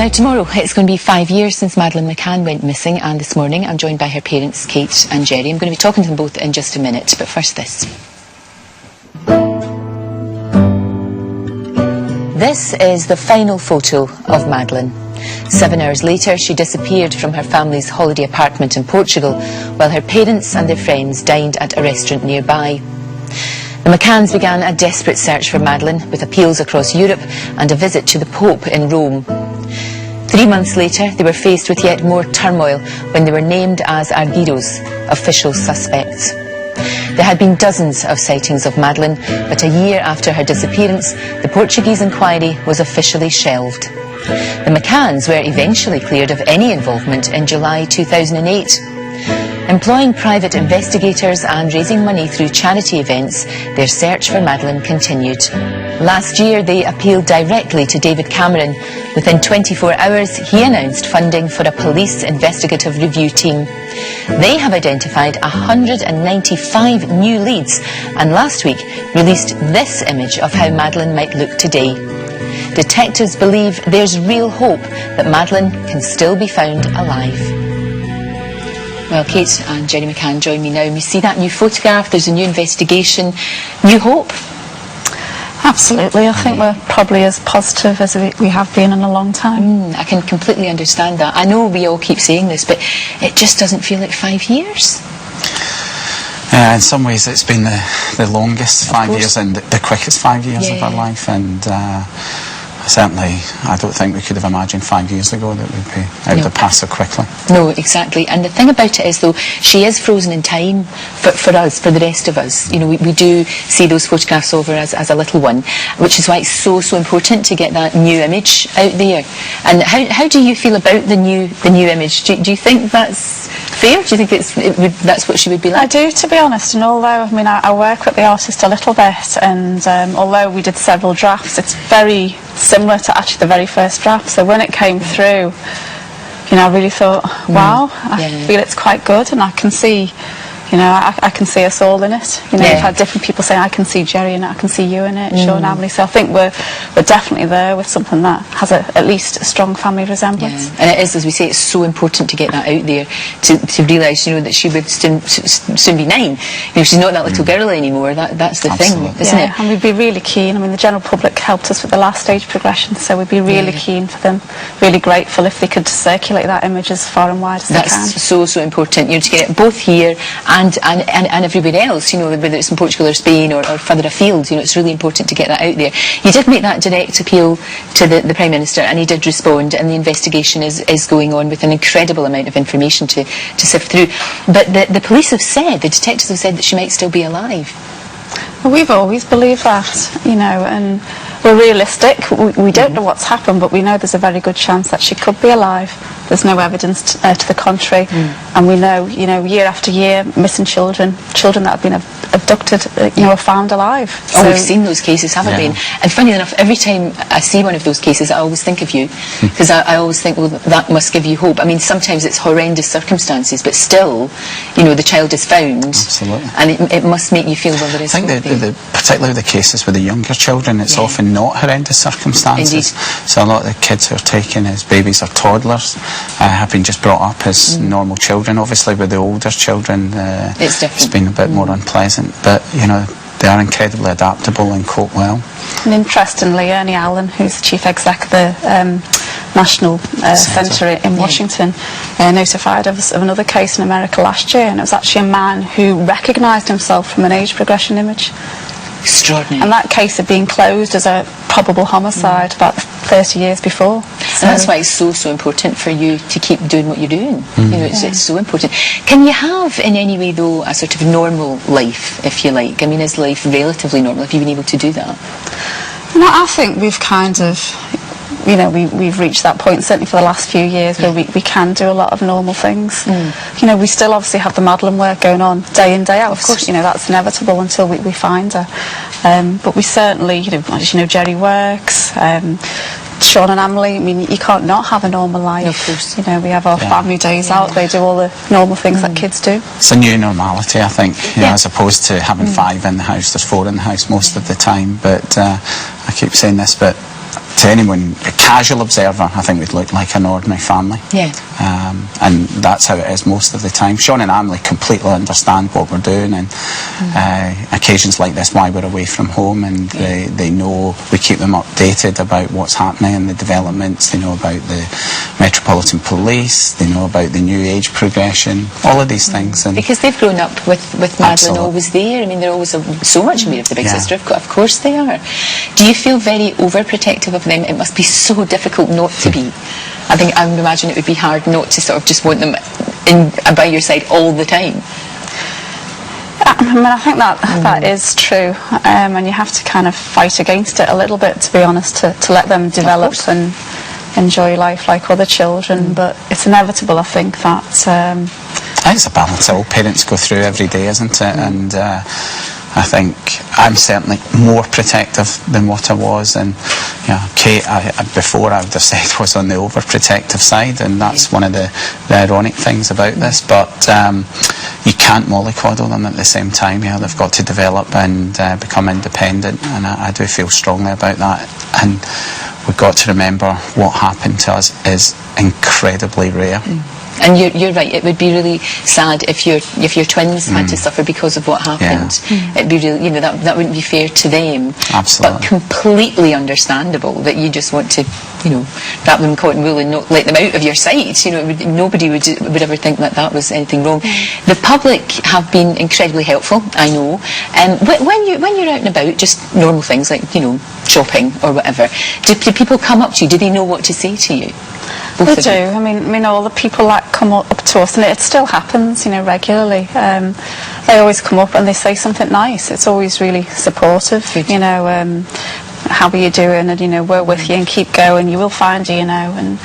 Now tomorrow it's going to be 5 years since Madeleine McCann went missing, and this morning I'm joined by her parents Kate and Jerry. I'm going to be talking to them both in just a minute, but first this. This is the final photo of Madeleine. 7 hours later she disappeared from her family's holiday apartment in Portugal while her parents and their friends dined at a restaurant nearby. The McCanns began a desperate search for Madeleine, with appeals across Europe and a visit to the Pope in Rome. 3 months later, they were faced with yet more turmoil when they were named as arguidos, official suspects. There had been dozens of sightings of Madeleine, but a year after her disappearance, the Portuguese inquiry was officially shelved. The McCanns were eventually cleared of any involvement in July 2008. Employing private investigators and raising money through charity events, their search for Madeleine continued. Last year they appealed directly to David Cameron. Within 24 hours he announced funding for a police investigative review team. They have identified 195 new leads and last week released this image of how Madeleine might look today. Detectives believe there's real hope that Madeleine can still be found alive. Well, Kate and Jerry McCann join me now. We see that new photograph, there's a new investigation, new hope. Absolutely, I think we're probably as positive as we have been in a long time. I can completely understand that. I know we all keep saying this, but it just doesn't feel like 5 years. In some ways it's been the longest 5 years and the quickest 5 years of our life, and certainly I don't think we could have imagined 5 years ago that we'd be out of the past so quickly. No, exactly. And the thing about it is, though, she is frozen in time for us, for the rest of us. You know, we do see those photographs of her as a little one, which is why it's so important to get that new image out there. And how do you feel about the new image? Do you think that's fair? Do you think that's what she would be like? I do, to be honest, and although, I mean, I work with the artist a little bit, and although we did several drafts, it's very similar to actually the very first draft. So when it came through, you know, I really thought, wow, I feel it's quite good, and I can see, you know, I can see us all in it. You know, we've had different people saying, I can see Jerry in it, I can see you in it, Sean, Emily. So I think we're definitely there with something that has at least a strong family resemblance. And it is, as we say, it's so important to get that out there, to realise, you know, that she would soon be 9. You know, she's not that little girl anymore. That's the thing, isn't it? And we'd be really keen. I mean, the general public helped us with the last stage progression, so we'd be really keen for them, really grateful if they could circulate that image as far and wide as they can. That's so important, you know, to get it both here and everywhere else, you know, whether it's in Portugal or Spain or further afield. You know, it's really important to get that out there. You did make that direct appeal to the Prime Minister, and he did respond, and the investigation is going on with an incredible amount of information to sift through. But the police have said, the detectives have said, that she might still be alive. Well, we've always believed that, you know, and we're realistic. We don't know what's happened, but we know there's a very good chance that she could be alive. There's no evidence to the contrary, and we know, you know, year after year, missing children that have been abducted, you know, are found alive. So we've seen those cases, haven't we? And funny enough, every time I see one of those cases, I always think of you, because I always think, well, that must give you hope. I mean, sometimes it's horrendous circumstances, but still, you know, the child is found. Absolutely. And it must make you feel, well, there is hope. I think particularly the cases with the younger children, it's often not horrendous circumstances. Indeed. So a lot of the kids who are taken as babies or toddlers have been just brought up as normal children. Obviously with the older children it's been a bit more unpleasant, but you know, they are incredibly adaptable and cope well. And interestingly, Ernie Allen, who's the chief exec of the National Centre in Washington, notified us of another case in America last year, and it was actually a man who recognised himself from an age progression image. Extraordinary. And that case had been closed as a probable homicide about 30 years before. So and that's why it's so important for you to keep doing what you're doing. You know, it's so important. Can you have in any way, though, a sort of normal life, if you like? I mean, is life relatively normal? Have you been able to do that? No, I think we've kind of, you know, we've reached that point, certainly for the last few years, where we can do a lot of normal things. You know, we still obviously have the Madeleine work going on day in, day out. Of course, you know, that's inevitable until we find her. But we certainly, you know, as you know, Jerry works, Sean and Emily, I mean, you can't not have a normal life. Of course. You know, we have our family days out, they do all the normal things that kids do. It's a new normality, I think, you know, as opposed to having 5 in the house, there's 4 in the house most of the time. But I keep saying this, but to anyone, a casual observer, I think we'd look like an ordinary family. Yeah. And that's how it is most of the time. Sean and Emily completely understand what we're doing, and occasions like this, why we're away from home, and they know we keep them updated about what's happening and the developments. They know about the Metropolitan Police, they know about the new age progression, all of these things. And because they've grown up with Madeleine Absolutely. always there. I mean, they're always so much aware of the big sister. Of course they are. Do you feel very overprotective of them? It must be so difficult not to be. I would imagine it would be hard not to sort of just want them by your side all the time. I mean, I think that is true, and you have to kind of fight against it a little bit, to be honest, to let them develop and enjoy life like other children. But it's inevitable, I think, that it's a balance that all parents go through every day, isn't it? And I think I'm certainly more protective than what I was, and Kate, before I would have said, was on the overprotective side, and that's one of the ironic things about this. But you can't mollycoddle them at the same time. They've got to develop and become independent, and I do feel strongly about that. And we've got to remember what happened to us is incredibly rare. And you're right, it would be really sad if your twins had to suffer because of what happened. It'd be really, that wouldn't be fair to them. Absolutely. But completely understandable that you just want to, wrap them in cotton wool and not let them out of your sight. Nobody would ever think that was anything wrong. The public have been incredibly helpful, I know. When you're out and about, just normal things like, shopping or whatever, do people come up to you? Do they know what to say to you? They do. I mean, all the people that come up to us, and it still happens, regularly. They always come up and they say something nice. It's always really supportive. How are you doing? And we're with you and keep going. You will find you, and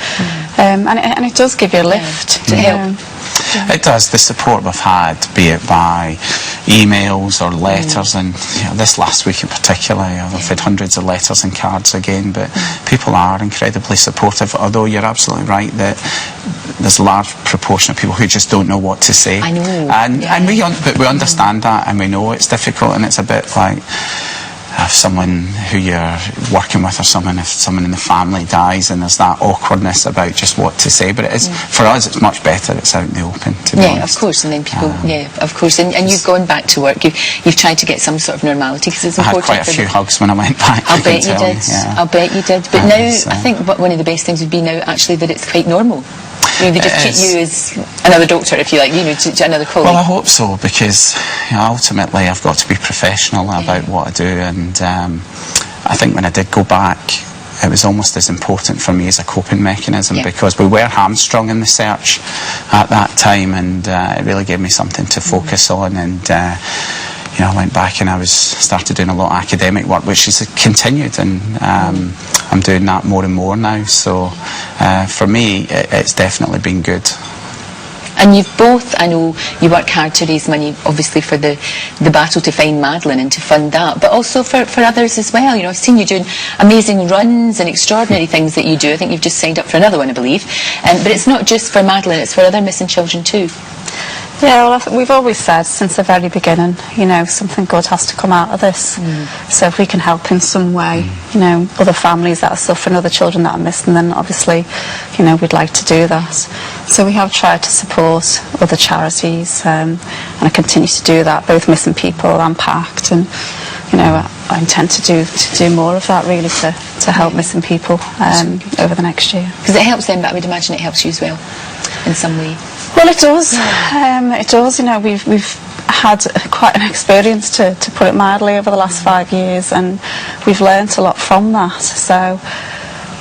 it does give you a lift to help. It does. The support we've had, be it by emails or letters, and this last week in particular, I've had hundreds of letters and cards again, but people are incredibly supportive, although you're absolutely right that there's a large proportion of people who just don't know what to say. I know. And we understand that, and we know it's difficult, and it's a bit like if someone who you're working with, or if someone in the family dies, and there's that awkwardness about just what to say. But it is, for us, it's much better it's out in the open, to be honest. Of course, and then people, of course. And you've gone back to work, you've tried to get some sort of normality, because it's important. I had quite a few hugs when I went back. I'll bet you did. I'll bet you did. But now, I think one of the best things would be now, actually, that it's quite normal. They just treat you as another doctor, if you like, to another colleague. Well, I hope so, because ultimately I've got to be professional about what I do, and I think when I did go back, it was almost as important for me as a coping mechanism, because we were hamstrung in the search at that time, and it really gave me something to focus on. And I went back and I started doing a lot of academic work, which has continued, and I'm doing that more and more now. So for me, it's definitely been good. And you've both, I know you work hard to raise money, obviously, for the battle to find Madeleine and to fund that, but also for others as well. I've seen you doing amazing runs and extraordinary things that you do. I think you've just signed up for another one, I believe. But it's not just for Madeleine, it's for other missing children too. Yeah, well, we've always said since the very beginning, something good has to come out of this. So if we can help in some way, other families that are suffering, other children that are missing, then obviously, we'd like to do that. So we have tried to support other charities, and I continue to do that, both Missing People and PACT, and I intend to do more of that, really, to help missing people over the next year. Because it helps them, but I would imagine it helps you as well, in some way. Well, it does. It does. We've had quite an experience, to put it mildly, over the last 5 years, and we've learnt a lot from that. So,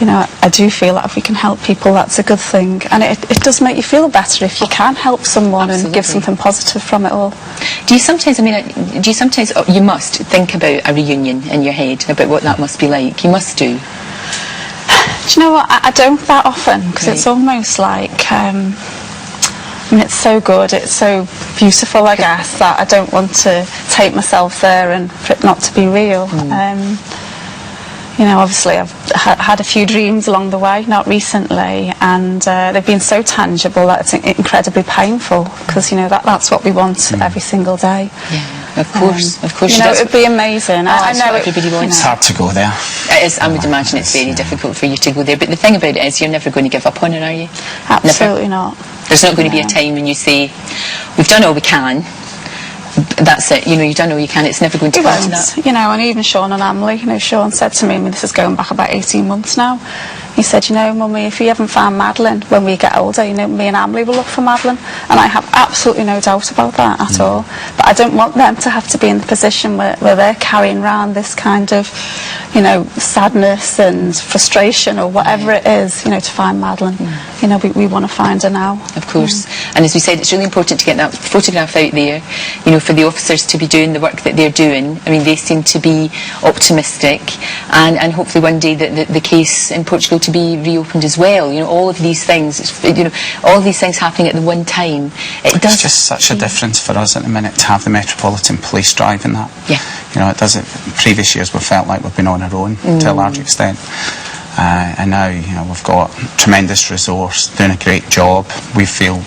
I do feel that if we can help people, that's a good thing, and it does make you feel better if you can help someone and give something positive from it all. Do you sometimes, you must think about a reunion in your head, about what that must be like? You must do. Do you know what? I don't that often, because it's almost like, it's so good, it's so beautiful, I guess, that I don't want to take myself there and for it not to be real. Obviously I've had a few dreams along the way, not recently, and they've been so tangible that it's incredibly painful, because that's what we want every single day. Of course, of course. You know, it'd be amazing. I know everybody wants. It's hard to go there. It is. I would imagine it's very difficult for you to go there. But the thing about it is, you're never going to give up on her, are you? Absolutely not. There's not going to be a time when you say, "We've done all we can." That's it. You know, you've done all you can. It's never going to come to that. You know, and even Sean and Emily. You know, Sean said to me, I mean, this is going back about 18 months now. He said, you know, Mummy, if you haven't found Madeleine when we get older, you know, me and Emily will look for Madeleine. And I have absolutely no doubt about that at all. But I don't want them to have to be in the position where they're carrying around this kind of, you know, sadness and frustration or whatever it is, you know, to find Madeleine. You know, we want to find her now. Of course. And as we said, it's really important to get that photograph out there, you know, for the officers to be doing the work that they're doing. I mean, they seem to be optimistic, and hopefully one day the case in Portugal to be reopened as well. You know, all of these things, you know, all of these things happening at the one time. It's just such a difference for us at the minute to have the Metropolitan Police driving that. Yeah. You know, it does it. Previous years we felt like we've been on our own to a large extent. And now, you know, we've got tremendous resource, doing a great job. We feel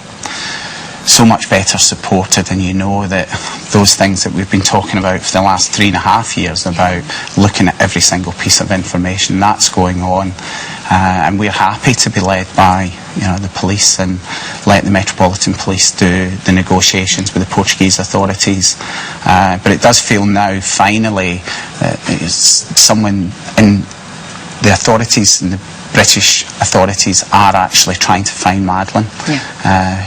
so much better supported, and you know that those things that we've been talking about for the last 3.5 years about looking at every single piece of information, that's going on, and we're happy to be led by, you know, the police and let the Metropolitan Police do the negotiations with the Portuguese authorities. But it does feel now finally that it's someone in the authorities and the British authorities are actually trying to find Madeleine,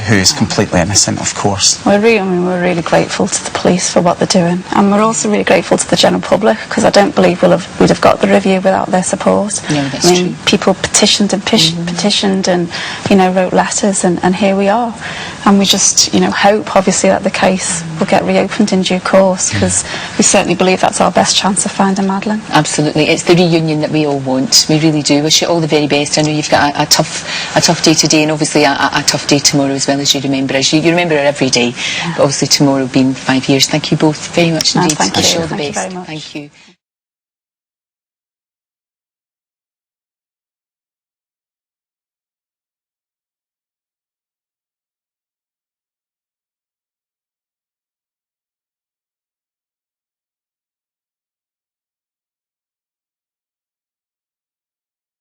who is completely innocent, of course. We're really grateful to the police for what they're doing, and we're also really grateful to the general public, because I don't believe we'd have got the review without their support. No, that's true. People petitioned and petitioned, and you know, wrote letters, and here we are. And we just, you know, hope obviously that the case will get reopened in due course, because we certainly believe that's our best chance of finding Madeleine. Absolutely, it's the reunion that we all want. We really do. Wish you all the very best. I know you've got a tough day today, and obviously a tough day tomorrow as well, as you remember us. You remember her every day, but obviously tomorrow being 5 years. Thank you both very much indeed. Thank you. Wish you all the Thank you best. very much. Thank you.